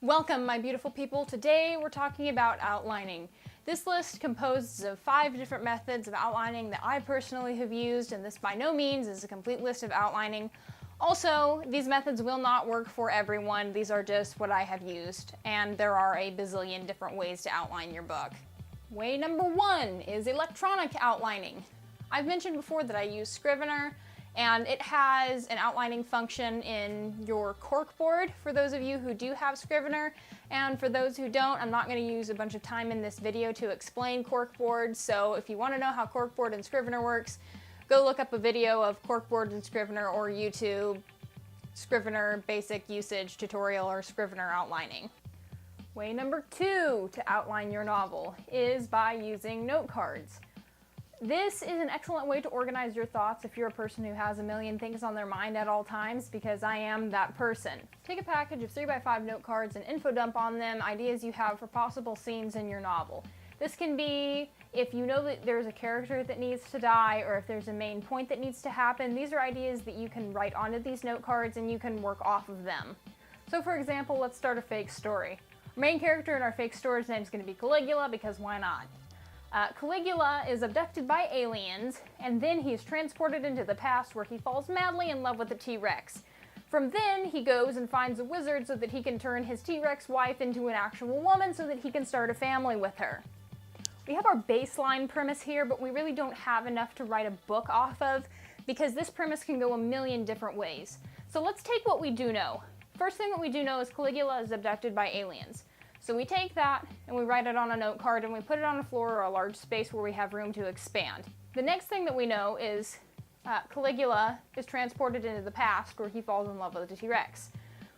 Welcome, my beautiful people. Today we're talking about outlining. This list composes of 5 different methods of outlining that I personally have used, and this by no means is a complete list of outlining. Also, these methods will not work for everyone. These are just what I have used, and there are a bazillion different ways to outline your book. Way number 1 is electronic outlining. I've mentioned before that I use Scrivener, and it has an outlining function in your corkboard for those of you who do have Scrivener, and for those who don't, I'm not going to use a bunch of time in this video to explain corkboard, so if you want to know how corkboard and Scrivener works, go look up a video of corkboard and Scrivener, or YouTube Scrivener basic usage tutorial or Scrivener outlining. Way number 2 to outline your novel is by using note cards. This is an excellent way to organize your thoughts if you're a person who has a million things on their mind at all times, because I am that person. Take a package of 3x5 note cards and info dump on them ideas you have for possible scenes in your novel. This can be if you know that there's a character that needs to die, or if there's a main point that needs to happen. These are ideas that you can write onto these note cards and you can work off of them. So for example, let's start a fake story. Our main character in our fake story's name is going to be Caligula, because why not? Caligula is abducted by aliens, and then he is transported into the past where he falls madly in love with a T-Rex. From then, he goes and finds a wizard so that he can turn his T-Rex wife into an actual woman so that he can start a family with her. We have our baseline premise here, but we really don't have enough to write a book off of, because this premise can go a million different ways. So let's take what we do know. First thing that we do know is Caligula is abducted by aliens. So we take that and we write it on a note card and we put it on a floor or a large space where we have room to expand. The next thing that we know is Caligula is transported into the past where he falls in love with a T-Rex.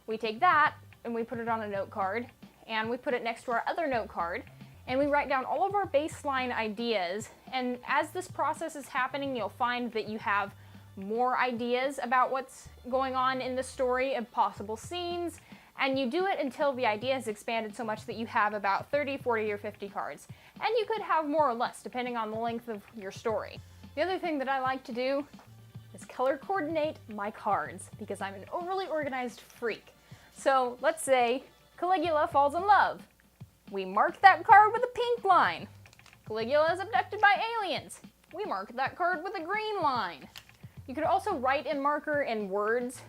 We take that and we put it on a note card and we put it next to our other note card and we write down all of our baseline ideas, and as this process is happening, you'll find that you have more ideas about what's going on in the story of possible scenes. And you do it until the idea has expanded so much that you have about 30, 40, or 50 cards. And you could have more or less, depending on the length of your story. The other thing that I like to do is color coordinate my cards, because I'm an overly organized freak. So let's say Caligula falls in love. We mark that card with a pink line. Caligula is abducted by aliens. We mark that card with a green line. You could also write in marker and words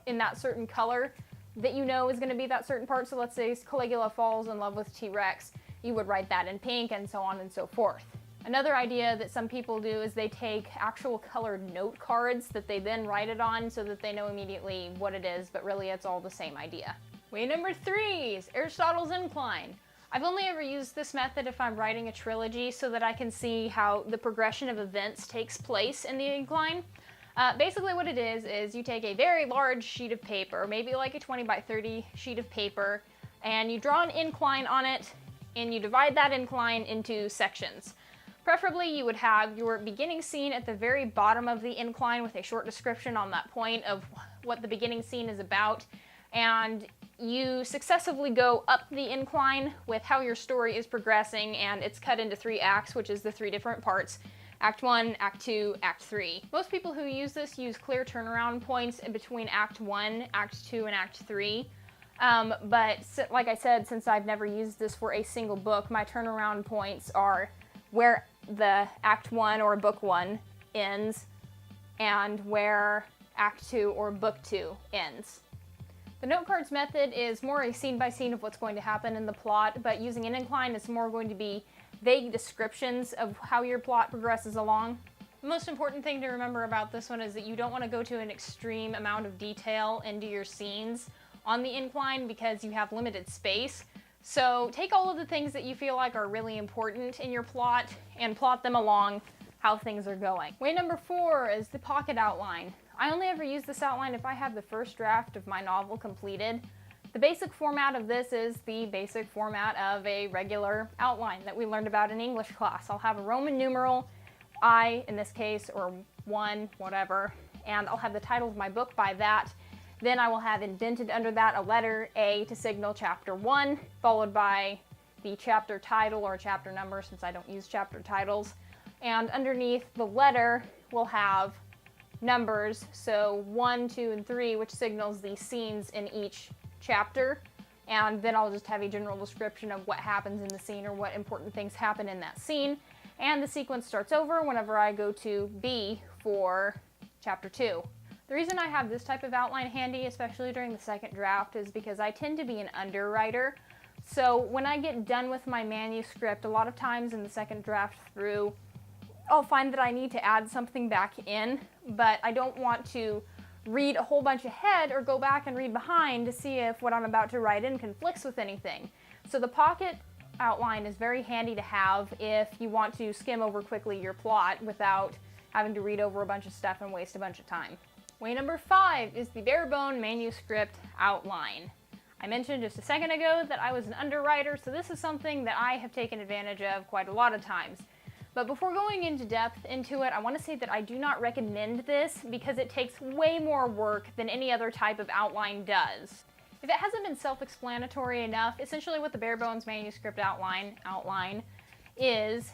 in that certain color that you know is going to be that certain part. So let's say Caligula falls in love with T-Rex, you would write that in pink, and so on and so forth. Another idea that some people do is they take actual colored note cards that they then write it on so that they know immediately what it is, but really it's all the same idea. Way number 3 is Aristotles Incline. I've only ever used this method if I'm writing a trilogy so that I can see how the progression of events takes place in the incline. Basically what it is you take a very large sheet of paper, maybe like a 20 by 30 sheet of paper, and you draw an incline on it, and you divide that incline into sections. Preferably you would have your beginning scene at the very bottom of the incline with a short description on that point of what the beginning scene is about, and you successively go up the incline with how your story is progressing, and it's cut into 3 acts, which is the 3 different parts. Act 1, Act 2, Act 3. Most people who use this use clear turnaround points in between Act 1, Act 2, and Act 3. But like I said, since I've never used this for a single book, my turnaround points are where the Act 1 or Book 1 ends and where Act 2 or Book 2 ends. The note cards method is more a scene by scene of what's going to happen in the plot, but using an incline is more going to be vague descriptions of how your plot progresses along. The most important thing to remember about this one is that you don't want to go to an extreme amount of detail into your scenes on the incline because you have limited space. So take all of the things that you feel like are really important in your plot and plot them along how things are going. Way number 4 is the pocket outline. I only ever use this outline if I have the first draft of my novel completed. The basic format of this is the basic format of a regular outline that we learned about in English class. I'll have a Roman numeral, I in this case, or 1, whatever, and I'll have the title of my book by that. Then I will have indented under that a letter A to signal chapter 1, followed by the chapter title or chapter number, since I don't use chapter titles. And underneath the letter we'll have numbers, so 1, 2, and 3, which signals the scenes in each chapter. and then I'll just have a general description of what happens in the scene or what important things happen in that scene, and the sequence starts over whenever I go to B for chapter 2. The reason I have this type of outline handy, especially during the second draft, is because I tend to be an underwriter. So when I get done with my manuscript, a lot of times in the second draft through, I'll find that I need to add something back in, but I don't want to read a whole bunch ahead or go back and read behind to see if what I'm about to write in conflicts with anything. So the pocket outline is very handy to have if you want to skim over quickly your plot without having to read over a bunch of stuff and waste a bunch of time. Way number 5 is the bare bone manuscript outline. I mentioned just a second ago that I was an underwriter, so this is something that I have taken advantage of quite a lot of times. But before going into depth into it, I want to say that I do not recommend this because it takes way more work than any other type of outline does. If it hasn't been self-explanatory enough, essentially what the bare bones manuscript outline is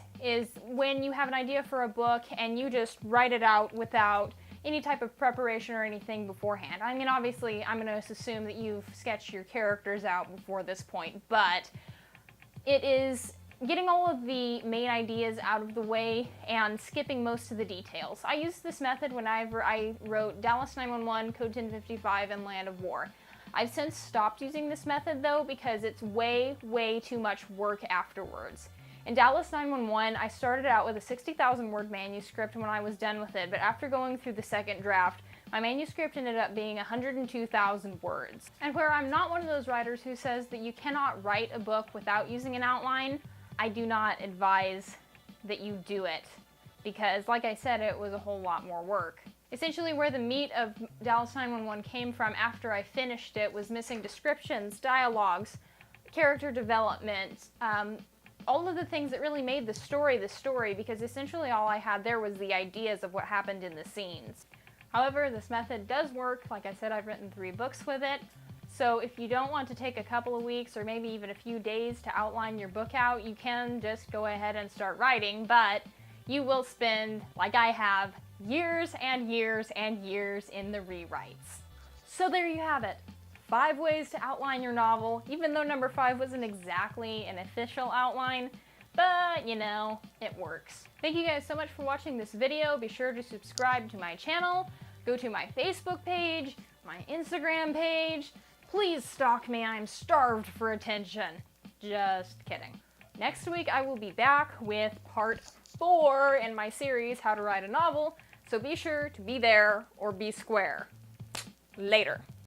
when you have an idea for a book and you just write it out without any type of preparation or anything beforehand. I mean, obviously, I'm going to assume that you've sketched your characters out before this point, but it is getting all of the main ideas out of the way and skipping most of the details. I used this method whenever I wrote Dallas 911, Code 1055, and Land of War. I've since stopped using this method though because it's way too much work afterwards. In Dallas 911, I started out with a 60,000 word manuscript when I was done with it, but after going through the second draft, my manuscript ended up being 102,000 words. And where I'm not one of those writers who says that you cannot write a book without using an outline, I do not advise that you do it, because like I said, it was a whole lot more work. Essentially where the meat of Dallas 911 came from after I finished it was missing descriptions, dialogues, character development, all of the things that really made the story, because essentially all I had there was the ideas of what happened in the scenes. However, this method does work. Like I said, I've written 3 books with it. So if you don't want to take a couple of weeks or maybe even a few days to outline your book out, you can just go ahead and start writing, but you will spend, like I have, years and years and years in the rewrites. So there you have it. 5 ways to outline your novel, even though number 5 wasn't exactly an official outline, but you know, it works. Thank you guys so much for watching this video. Be sure to subscribe to my channel, go to my Facebook page, my Instagram page. Please stalk me, I'm starved for attention. Just kidding. Next week I will be back with part 4 in my series, How to Write a Novel, so be sure to be there or be square. Later.